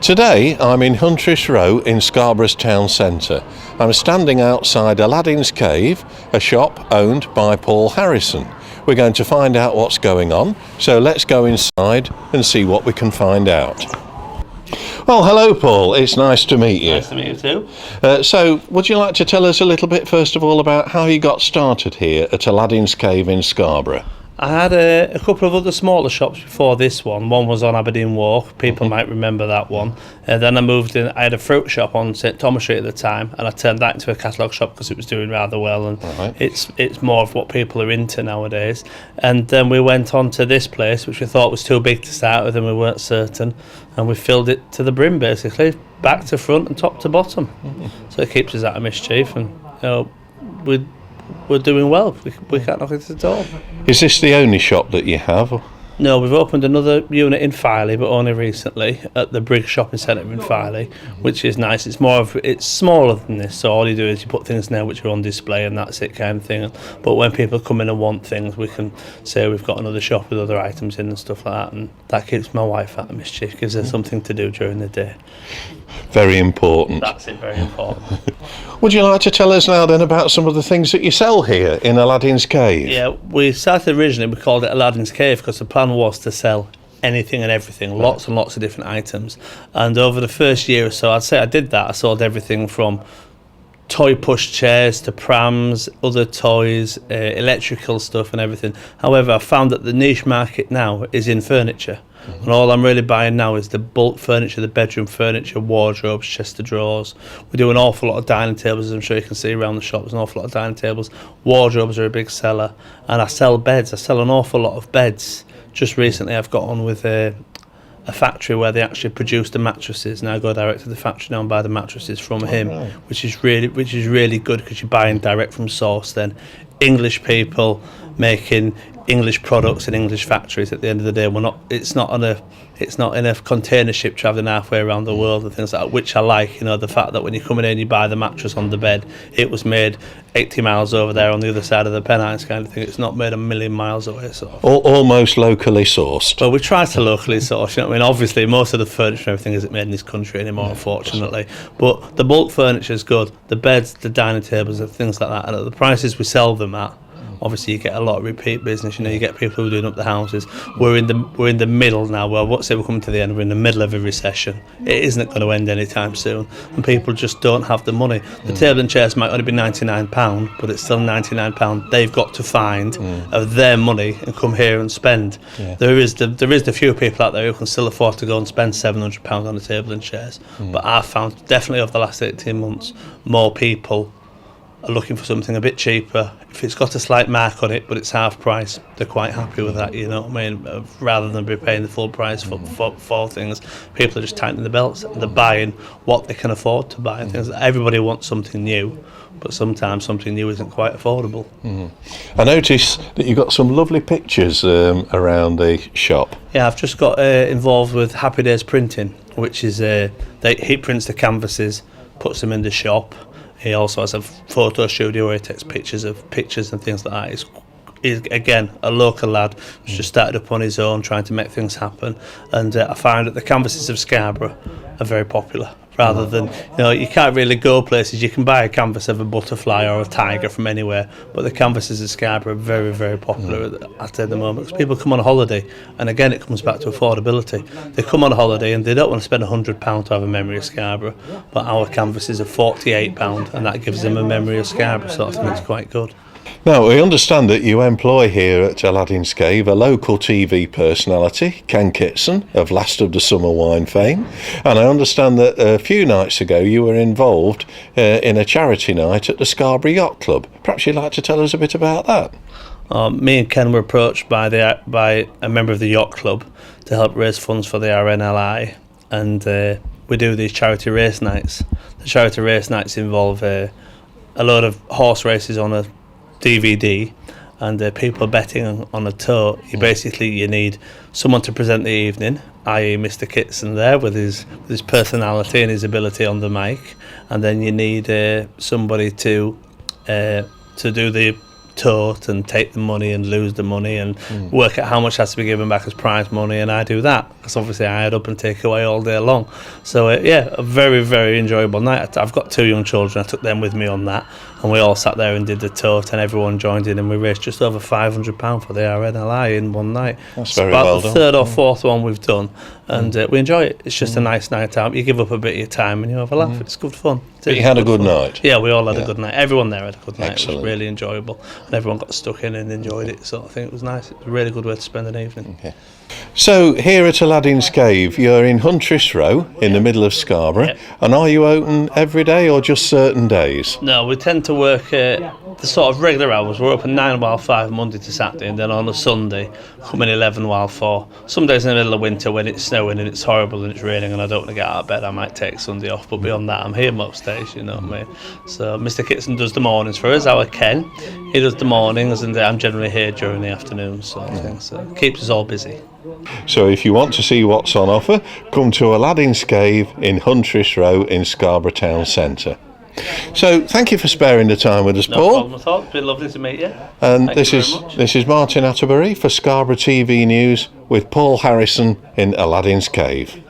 Today I'm in Huntress Row in Scarborough's town centre. I'm standing outside Aladdin's Cave, a shop owned by Paul Harrison. We're going to find out what's going on, so let's go inside and see what we can find out. Well, hello Paul, it's nice to meet you. Nice to meet you too. So, would you like to tell us a little bit first of all about how you got started here at Aladdin's Cave in Scarborough? I had a couple of other smaller shops before this one. One was on Aberdeen Walk, people might remember that one. Then I moved in, I had a fruit shop on St Thomas Street at the time, and I turned that into a catalogue shop because it was doing rather well, and it's more of what people are into nowadays. And then we went on to this place, which we thought was too big to start with, and we weren't certain, and we filled it to the brim basically, back to front and top to bottom. So it keeps us out of mischief, and we're doing well. We can't knock it at all. Is this the only shop that you have? No, we've opened another unit in Filey, but only recently, at the Briggs Shopping Centre in Filey, which is nice. It's smaller than this, so all you do is you put things in there which are on display, and that's it, kind of thing. But when people come in and want things, we can say we've got another shop with other items in and stuff like that, and that keeps my wife out of mischief, gives her something to do during the day. Very important. That's it, very important. Would you like to tell us now then about some of the things that you sell here in Aladdin's Cave? Yeah, we started originally, we called it Aladdin's Cave because the plan was to sell anything and everything, lots and lots of different items. And over the first year or so, I'd say I did that. I sold everything from toy push chairs to prams, other toys, electrical stuff and everything. However, I found that the niche market now is in furniture. And all I'm really buying now is the bulk furniture, the bedroom furniture, wardrobes, chest of drawers. We do an awful lot of dining tables, as I'm sure you can see around the shop. There's an awful lot of dining tables. Wardrobes are a big seller. And I sell beds. I sell an awful lot of beds. Just recently I've got on with a factory where they actually produce the mattresses, and I go direct to the factory now and buy the mattresses from him, which is really good because you're buying direct from source. Then English people making English products in English factories. At the end of the day, it's not in a container ship travelling halfway around the world and things like that, which I like. The fact that when you come in and you buy the mattress on the bed, it was made 80 miles over there on the other side of the Pennines, kind of thing. It's not made a million miles away. So almost locally sourced. Well, we try to locally source. Obviously most of the furniture and everything isn't made in this country anymore, unfortunately. But the bulk furniture is good. The beds, the dining tables, and things like that. And at the prices we sell them at, obviously you get a lot of repeat business. You get people who are doing up the houses. We're in the middle now. Well, what's it? We're coming to the end. We're in the middle of a recession. It isn't going to end anytime soon, and people just don't have the money. The table and chairs might only be £99, but it's still £99 they've got to find of their money and come here and spend. There is the few people out there who can still afford to go and spend £700 on a table and chairs. But I've found definitely over the last 18 months more people are looking for something a bit cheaper. If it's got a slight mark on it but it's half price, they're quite happy with that, rather than be paying the full price for things. People are just tightening the belts and they're buying what they can afford to buy. Things. Everybody wants something new, but sometimes something new isn't quite affordable. I notice that you've got some lovely pictures around the shop. Yeah, I've just got involved with Happy Days Printing, which is he prints the canvases, puts them in the shop. He also has a photo studio where he takes pictures and things like that. He's again a local lad who's just started up on his own, trying to make things happen. And I find that the canvases of Scarborough are very popular. Rather than, you can't really go places. You can buy a canvas of a butterfly or a tiger from anywhere, but the canvases of Scarborough are very, very popular at the moment. Because people come on a holiday, and again, it comes back to affordability. They come on a holiday and they don't want to spend £100 to have a memory of Scarborough, but our canvases are £48, and that gives them a memory of Scarborough, so I think it's quite good. Now, we understand that you employ here at Aladdin's Cave a local TV personality, Ken Kitson, of Last of the Summer Wine fame, and I understand that a few nights ago you were involved in a charity night at the Scarborough Yacht Club. Perhaps you'd like to tell us a bit about that? Me and Ken were approached by a member of the Yacht Club to help raise funds for the RNLI, and we do these charity race nights. The charity race nights involve a load of horse races on a DVD, and people betting on a tote. You need someone to present the evening, i.e. Mr. Kitson there with his personality and his ability on the mic, and then you need somebody to do the tote and take the money and lose the money and work out how much has to be given back as prize money, and I do that because obviously I add up and take away all day long. So a very, very enjoyable night. I've got 2 young children. I took them with me on that, and we all sat there and did the tote, and everyone joined in, and we raised just over £500 for the RNLI in one night. That's it's very about well the done. third or fourth one we've done, and we enjoy it. It's just a nice night out. You give up a bit of your time and you have a laugh. It's good fun. But you had a good night. Yeah, we all had Yeah. a good night. Everyone there had a good night. Excellent. It was really enjoyable, and everyone got stuck in and enjoyed it. So I think it was nice. It was a really good way to spend an evening. So here at Aladdin's Cave, you're in Huntress Row in the middle of Scarborough, Yep. and are you open every day or just certain days? No, we tend to work the sort of regular hours. We're open 9 while 5 Monday to Saturday, and then on a Sunday come in 11 while 4. Some days in the middle of winter when it's snowing and it's horrible and it's raining and I don't want to get out of bed, I might take Sunday off, but beyond that I'm here most days, you know what I mean. So Mr. Kitson does the mornings for us, our Ken. He does the mornings, and I'm generally here during the afternoons, sort of thing. So it keeps us all busy. So if you want to see what's on offer, come to Aladdin's Cave in Huntress Row in Scarborough Town Centre. So thank you for sparing the time with us, No Paul. problem at all. It's been lovely to meet you. And Thank you very much. this is Martin Atterbury for Scarborough TV News with Paul Harrison in Aladdin's Cave.